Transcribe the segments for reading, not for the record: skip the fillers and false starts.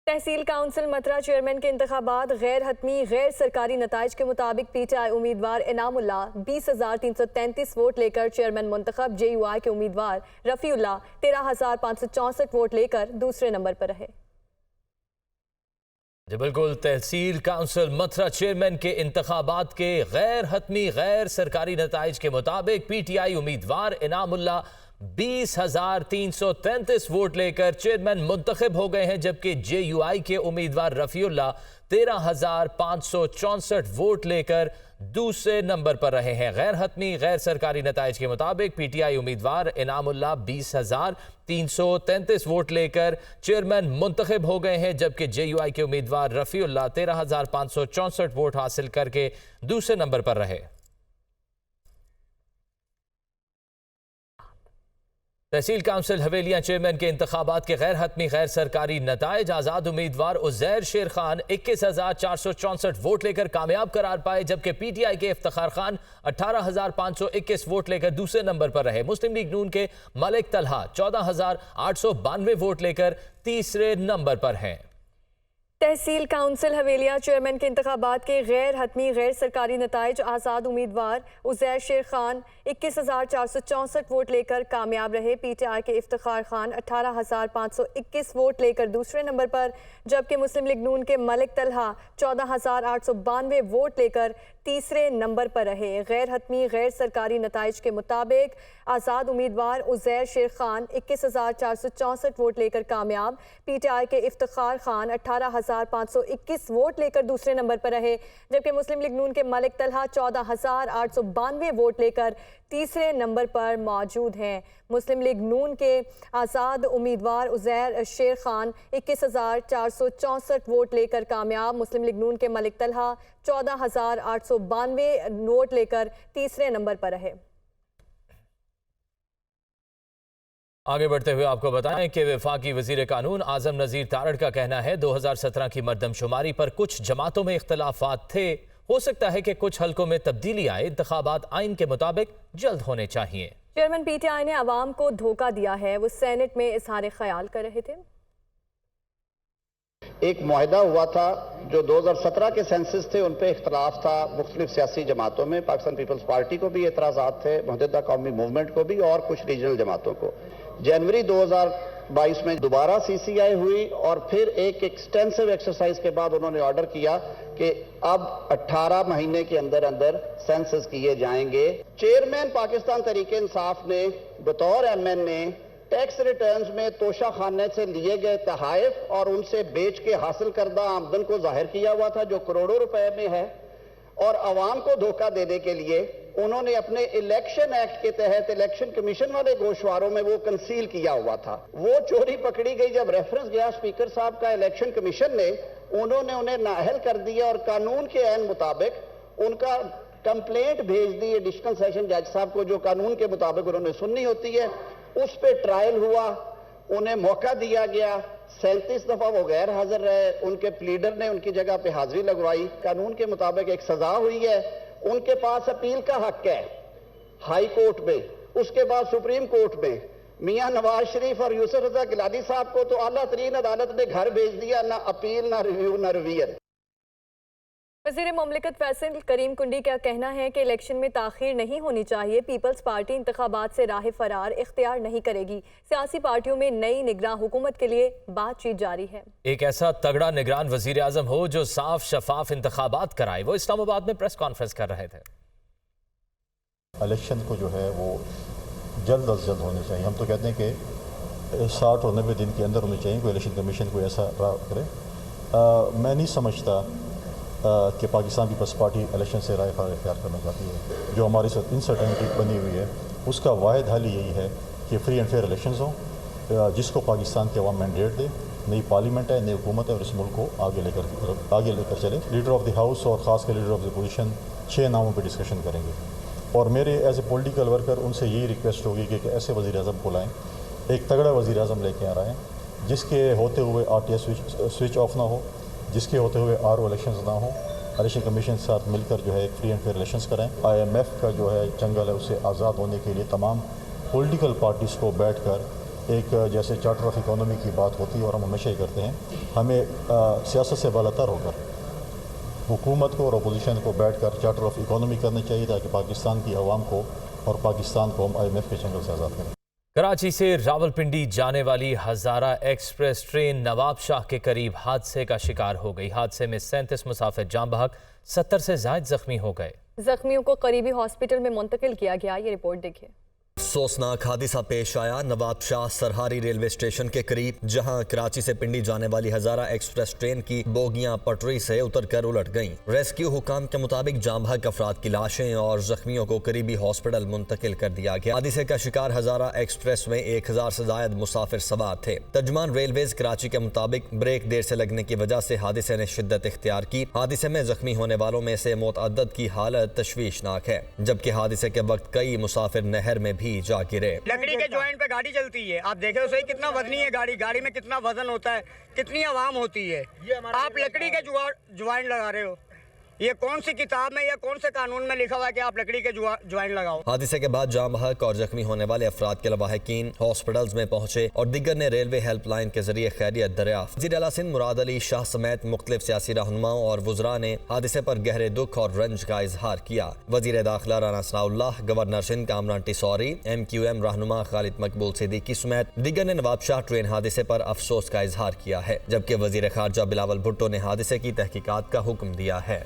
تحصیل council Mathura chairman کے انتخابات غیر حتمی غیر سرکاری نتائج کے مطابق پی ٹی آئی امیدوار انعام اللہ 20,333 ووٹ لے کر چیئرمین منتخب، جے یو آئی کے امیدوار رفیع اللہ 13,564 ووٹ لے کر دوسرے نمبر پر رہے۔ جی بالکل، تحصیل کونسل متھرا چیئرمین کے انتخابات کے غیر حتمی غیر سرکاری نتائج کے مطابق پی ٹی آئی امیدوار انعام اللہ 20,333 ووٹ لے کر چیئرمین منتخب ہو گئے ہیں، جبکہ جے یو آئی کے امیدوار رفیع اللہ 13,564 ووٹ لے کر دوسرے نمبر پر رہے ہیں۔ غیر حتمی غیر سرکاری نتائج کے مطابق پی ٹی آئی امیدوار انعام اللہ 20,333 ووٹ لے کر چیئرمین منتخب ہو گئے ہیں، جبکہ جے یو آئی کے امیدوار رفیع اللہ 13,564 ووٹ حاصل کر کے دوسرے نمبر پر رہے۔ تحصیل کونسل حویلیاں چیئرمین کے انتخابات کے غیر حتمی غیر سرکاری نتائج: آزاد امیدوار عزیر شیر خان 21,464 ووٹ لے کر کامیاب قرار پائے، جبکہ پی ٹی آئی کے افتخار خان 18,521 ووٹ لے کر دوسرے نمبر پر رہے۔ مسلم لیگ نون کے ملک طلحہ 14,892 ووٹ لے کر تیسرے نمبر پر ہیں۔ تحصیل کونسل حویلیاں چیئرمین کے انتخابات کے غیر حتمی غیر سرکاری نتائج: آزاد امیدوار عزیر شیر خان 21,464 ووٹ لے کر کامیاب رہے۔ پی ٹی آئی کے افتخار خان 18,521 ووٹ لے کر دوسرے نمبر پر، جبکہ مسلم لیگ نون کے ملک طلحہ 14,892 ووٹ لے کر تیسرے نمبر پر رہے۔ غیر حتمی غیر سرکاری نتائج کے مطابق آزاد امیدوار عزیر شیر خان 21,464 ووٹ لے کر کامیاب، پی ٹی آئی کے افتخار خان 18,521 ووٹ لے کر دوسرے نمبر پر رہے، جبکہ مسلم لیگ نون کے ملک طلحہ 14,892 ووٹ لے کر تیسرے نمبر پر موجود ہیں۔ مسلم لیگ نون کے آزاد امیدوار عزیر شیر خان 21,464 ووٹ لے کر کامیاب، مسلم لیگ نون کے ملک طلحہ 14,892 ووٹ لے کر تیسرے نمبر پر رہے۔ آگے بڑھتے ہوئے آپ کو بتائیں کہ وفاقی وزیر قانون اعظم نذیر تارڑ کا کہنا ہے 2017 کی مردم شماری پر کچھ جماعتوں میں اختلافات تھے، ہو سکتا ہے کہ کچھ حلقوں میں تبدیلی آئے، انتخابات آئین کے مطابق جلد ہونے چاہیے۔ چیئرمین پی ٹی آئی نے عوام کو دھوکہ دیا ہے، وہ سینٹ میں اظہار خیال کر رہے تھے۔ ایک معاہدہ ہوا تھا جو 2017 کے سینسس تھے، ان پہ اختلاف تھا مختلف سیاسی جماعتوں میں، پاکستان پیپلز پارٹی کو بھی اعتراضات تھے، متحدہ قومی موومنٹ کو بھی اور کچھ ریجنل جماعتوں کو۔ جنوری 2022 میں دوبارہ سی سی آئی ہوئی اور پھر ایک ایکسٹینسو ایکسرسائز کے بعد انہوں نے آرڈر کیا کہ اب 18 مہینے کے اندر اندر سینسس کیے جائیں گے۔ چیئرمین پاکستان تحریک انصاف نے بطور ایم این اے ٹیکس ریٹرنز میں توشہ خانے سے لیے گئے تحائف اور ان سے بیچ کے حاصل کردہ آمدن کو ظاہر کیا ہوا تھا، جو کروڑوں روپے میں ہے، اور عوام کو دھوکہ دینے کے لیے انہوں نے اپنے الیکشن ایکٹ کے تحت الیکشن کمیشن والے گوشواروں میں وہ کنسیل کیا ہوا تھا۔ وہ چوری پکڑی گئی جب ریفرنس گیا اسپیکر صاحب کا الیکشن کمیشن نے، انہوں نے انہیں نااہل کر دیا اور قانون کے عین مطابق ان کا کمپلینٹ بھیج دی ایڈیشنل سیشن جج صاحب کو، جو قانون کے مطابق انہوں نے سننی ہوتی ہے۔ اس پہ ٹرائل ہوا، انہیں موقع دیا گیا، 37 دفعہ وہ غیر حاضر رہے، ان کے پلیڈر نے ان کی جگہ پہ حاضری لگوائی، قانون کے مطابق ایک سزا ہوئی ہے، ان کے پاس اپیل کا حق ہے ہائی کورٹ میں، اس کے بعد سپریم کورٹ میں۔ میاں نواز شریف اور یوسف رضا گیلانی صاحب کو تو اعلیٰ ترین عدالت نے گھر بھیج دیا، نہ اپیل، نہ ریویو، نہ ریویژن۔ وزیر مملکت فیصل کریم کنڈی کا کہنا ہے کہ الیکشن میں تاخیر نہیں ہونی چاہیے، پیپلز پارٹی انتخابات سے راہ فرار اختیار نہیں کرے گی، سیاسی پارٹیوں میں نئی نگراں حکومت کے لیے بات چیت جاری ہے۔ ایک ایسا تگڑا نگران وزیر اعظم ہو جو صاف شفاف انتخابات کرائے، وہ اسلام آباد میں پریس کانفرنس کر رہے تھے۔ الیکشن کو جو ہے وہ جلد از جلد ہونے چاہیے، ہم تو کہتے ہیں کہ 60 اور 90 دن کے اندر ہونے چاہیے، کوئی الیکشن کمیشن کوئی ایسا کرے۔ میں نہیں سمجھتا کہ پاکستان پیپلز پارٹی الیکشن سے رائے فرار اختیار کرنا چاہتی ہے۔ جو ہماری انسرٹنٹی بنی ہوئی ہے اس کا واحد حل یہی ہے کہ فری اینڈ فیئر الیکشنز ہوں، جس کو پاکستان کے عوام مینڈیٹ دے، نئی پارلیمنٹ ہے، نئی حکومت ہے اور اس ملک کو آگے لے کر چلے۔ لیڈر آف دی ہاؤس اور خاص کر لیڈر آف دی اپوزیشن 6 ناموں پہ ڈسکشن کریں گے، اور میرے ایز اے پولیٹیکل ورکر ان سے یہی ریکویسٹ ہوگی کہ ایسے وزیر اعظم کو لائیں، ایک تگڑا وزیر اعظم لے کے آ رہے ہیں جس کے ہوتے ہوئے R T S switch off نہ ہو، جس کے ہوتے ہوئے آر او الیکشنز نہ ہوں، الیکشن کمیشن کے ساتھ مل کر جو ہے ایک فری اینڈ فیئر الیکشنز کریں۔ آئی ایم ایف کا جو ہے جنگل ہے، اس سے آزاد ہونے کے لیے تمام پولیٹیکل پارٹیز کو بیٹھ کر ایک جیسے چارٹر آف اکانومی کی بات ہوتی ہے اور ہم ہمیشہ ہی کرتے ہیں، ہمیں سیاست سے بالاتر ہو کر حکومت کو اور اپوزیشن کو بیٹھ کر چارٹر آف اکانومی کرنی چاہیے تاکہ پاکستان کی عوام کو اور پاکستان کو ہم IMF کے چنگل سے آزاد کریں۔ کراچی سے راولپنڈی جانے والی ہزارہ ایکسپریس ٹرین نواب شاہ کے قریب حادثے کا شکار ہو گئی۔ حادثے میں 37 مسافر جاں بحق، 70 سے زائد زخمی ہو گئے۔ زخمیوں کو قریبی ہاسپٹل میں منتقل کیا گیا۔ یہ رپورٹ دیکھیے۔ افسوسناک حادثہ پیش آیا نواب شاہ سرہاری ریلوے اسٹیشن کے قریب، جہاں کراچی سے پنڈی جانے والی ہزارہ ایکسپریس ٹرین کی بوگیاں پٹری سے اتر کر الٹ گئیں۔ ریسکیو حکام کے مطابق جاں بحق افراد کی لاشیں اور زخمیوں کو قریبی ہاسپٹل منتقل کر دیا گیا۔ حادثے کا شکار ہزارہ ایکسپریس میں 1000 سے زائد مسافر سوار تھے۔ ترجمان ریلویز کراچی کے مطابق بریک دیر سے لگنے کی وجہ سے حادثے نے شدت اختیار کی۔ حادثے میں زخمی ہونے والوں میں سے متعدد کی حالت تشویشناک ہے، جبکہ حادثے کے وقت کئی مسافر نہر میں بھی جا گرے۔ لکڑی کے جوائنٹ پہ گاڑی چلتی ہے، آپ دیکھیں صحیح کتنا وزنی ہے گاڑی میں کتنا وزن ہوتا ہے، کتنی عوام ہوتی ہے، آپ لکڑی کے جوائنٹ لگا رہے ہو۔ یہ کون سی کتاب میں یا کون سے قانون میں لکھا ہوا ہے کہ آپ لکڑی کے جوائنٹ لگاؤ؟ حادثے کے بعد جاں بحق اور زخمی ہونے والے افراد کے لواحقین ہاسپٹلز میں پہنچے اور دیگر نے ریلوے ہیلپ لائن کے ذریعے خیریت دریافت۔ وزیر اعلیٰ سندھ مراد علی شاہ سمیت مختلف سیاسی رہنماؤں اور وزراء نے حادثے پر گہرے دکھ اور رنج کا اظہار کیا۔ وزیر داخلہ رانا ثناء اللہ، گورنر سندھ کامران ٹیسوری، MQM رہنما خالد مقبول صدیقی سمیت دیگر نے نواب شاہ ٹرین حادثے پر افسوس کا اظہار کیا ہے، جبکہ وزیر خارجہ بلاول بھٹو نے حادثے کی تحقیقات کا حکم دیا ہے۔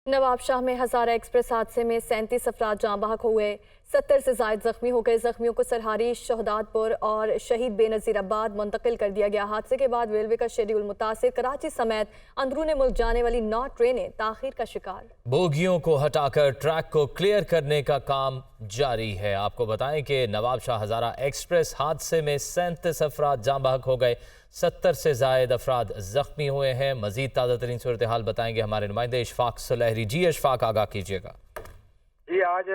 نواب شاہ میں ہزارہ ایکسپریس حادثے میں 37 افراد جاں بحق ہوئے، 70 سے زائد زخمی ہو گئے۔ زخمیوں کو سرہاری، شہداد پور اور شہید بے نظیر آباد منتقل کر دیا گیا۔ حادثے کے بعد ریلوے کا شیڈول متاثر، کراچی سمیت اندرون ملک جانے والی 9 ٹرینیں تاخیر کا شکار۔ بوگیوں کو ہٹا کر ٹریک کو کلیئر کرنے کا کام جاری ہے۔ آپ کو بتائیں کہ نواب شاہ ہزارہ ایکسپریس حادثے میں 37 افراد جاں بحق ہو گئے، 70 سے زائد افراد زخمی ہوئے ہیں۔ مزید تازہ ترین صورتحال بتائیں گے ہمارے نمائندے اشفاق سلیحری۔ جی اشفاق، آگاہ کیجیے گا۔ جی، آج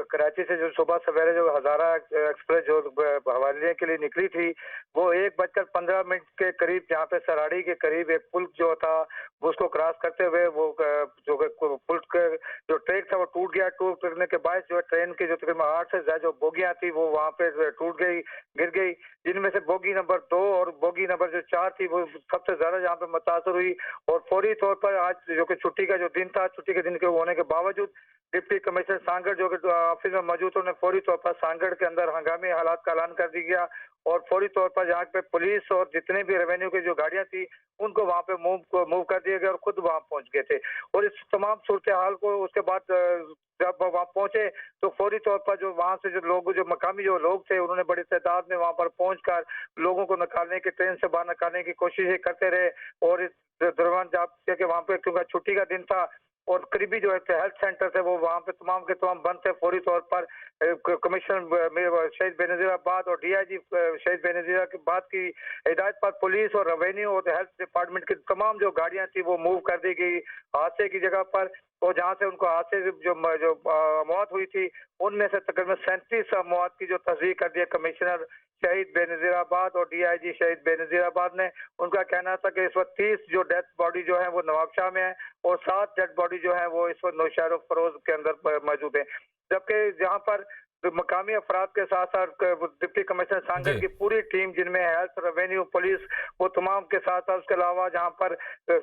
کراچی سے جو صبح سویرے جو ہزارہ ایکسپریس جو حوالے کے لیے نکلی تھی، وہ 1:15 کے قریب جہاں پہ سراڑی کے قریب ایک پل جو تھا اس کو کراس کرتے ہوئے وہ جو پل کے جو ٹریک تھا وہ ٹوٹ گیا۔ ٹوٹنے کے باعث جو ہے ٹرین کی جو تقریباً 8 سے زائد جو بوگیاں تھی وہ وہاں پہ ٹوٹ گئی، گر گئی، جن میں سے بوگی نمبر 2 اور بوگی نمبر جو 4 تھی وہ سب سے زیادہ جہاں پہ متاثر ہوئی۔ اور فوری طور پر آج جو کہ چھٹی کا جو دن تھا، چھٹی کے دن کے ہونے کے باوجود ڈپٹی کمشنر سانگڑ جو کہ آفس میں موجود انہوں نے فوری طور پر سانگڑ کے اندر ہنگامی حالات کا اعلان کر دیا گیا اور فوری طور پر جہاں پہ پولیس اور جتنے بھی ریونیو کی جو گاڑیاں تھی ان کو وہاں پہ موو کر دیا گیا اور خود وہاں پہنچ گئے تھے۔ اور اس تمام صورتحال کو اس کے بعد جب وہاں پہنچے تو فوری طور پر جو وہاں سے جو مقامی جو لوگ تھے انہوں نے بڑی تعداد میں وہاں پر پہنچ کر لوگوں کو نکالنے کی، ٹرین سے باہر نکالنے کی کوششیں کرتے رہے۔ اور اس دوران جب کہ وہاں پہ کیونکہ چھٹی کا دن تھا اور قریبی جو ہے ہیلتھ سینٹر تھے وہ وہاں پہ تمام کے تمام بند تھے، فوری طور پر کمشنر شہید بے نظیر آباد اور DIG شہید بے نظیر آباد کی ہدایت پر پولیس اور ریونیو اور ہیلتھ ڈپارٹمنٹ کی تمام جو گاڑیاں تھی وہ موو کر دی گئی حادثے کی جگہ پر۔ اور جہاں سے ان کو حادثے جو موت ہوئی تھی ان میں سے تقریباً 37 اموات کی جو تصدیق کر دی کمشنر شہید بے نظیر آباد اور DIG شہید بے نظیر آباد نے۔ ان کا کہنا تھا کہ اس وقت 30 جو ڈیتھ باڈی جو ہے وہ نواب شاہ میں ہے اور 7 ڈیتھ باڈی جو ہے وہ اس وقت نوشہر و فروز کے اندر موجود ہیں، جبکہ جہاں پر مقامی افراد کے ساتھ ساتھ ڈپٹی کمشنر سانگڑ کی پوری ٹیم جن میں ہیلتھ، ریونیو، پولیس وہ تمام کے ساتھ ساتھ اس کے علاوہ جہاں پر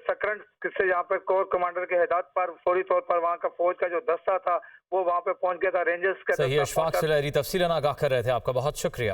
سکرنٹ سے جہاں پر کور کمانڈر کے ہدایت پر فوری طور پر وہاں کا فوج کا جو دستہ تھا وہ وہاں پہ پہنچ گیا تھا، رینجرز کا صحیح، اشفاق سلیحری تفصیلاً آگاہ کر رہے تھے، آپ کا بہت شکریہ۔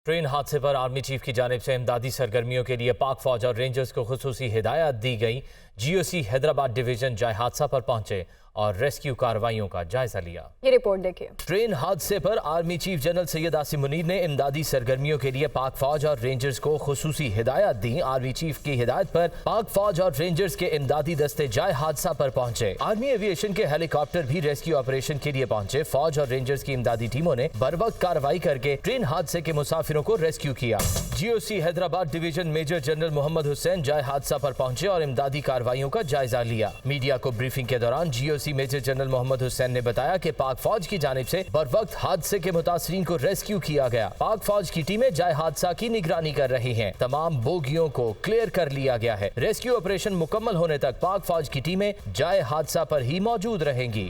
ٹرین حادثے پر آرمی چیف کی جانب سے امدادی سرگرمیوں کے لیے پاک فوج اور رینجرز کو خصوصی ہدایات دی گئی۔ GOC حیدرآباد ڈویژن جائے حادثہ پر پہنچے اور ریسکیو کارروائیوں کا جائزہ لیا۔ یہ رپورٹ دیکھیں۔ ٹرین حادثے پر army chief general Syed Asim Munir نے امدادی سرگرمیوں کے لیے پاک فوج اور رینجرز کو خصوصی ہدایات دی۔ آرمی چیف کی ہدایت پر پاک فوج اور رینجرز کے امدادی دستے جائے حادثہ پر پہنچے۔ آرمی ایوی ایشن کے ہیلی کاپٹر بھی ریسکیو آپریشن کے لیے پہنچے۔ فوج اور رینجرز کی امدادی ٹیموں نے بروقت کارروائی کر کے ٹرین حادثے کے مسافروں کو ریسکیو کیا۔ GOC Hyderabad division major general Muhammad Hussain جائے حادثہ پر پہنچے اور امدادی کارروائیوں کا جائزہ لیا۔ میڈیا کو بریفنگ کے دوران GOC میجر جنرل محمد حسین نے بتایا کہ پاک فوج کی جانب سے بروقت حادثے کے متاثرین کو ریسکیو کیا گیا۔ پاک فوج کی ٹیمیں جائے حادثہ کی نگرانی کر رہی ہیں۔ تمام بوگیوں کو کلیئر کر لیا گیا ہے۔ ریسکیو آپریشن مکمل ہونے تک پاک فوج کی ٹیمیں جائے حادثہ پر ہی موجود رہیں گی۔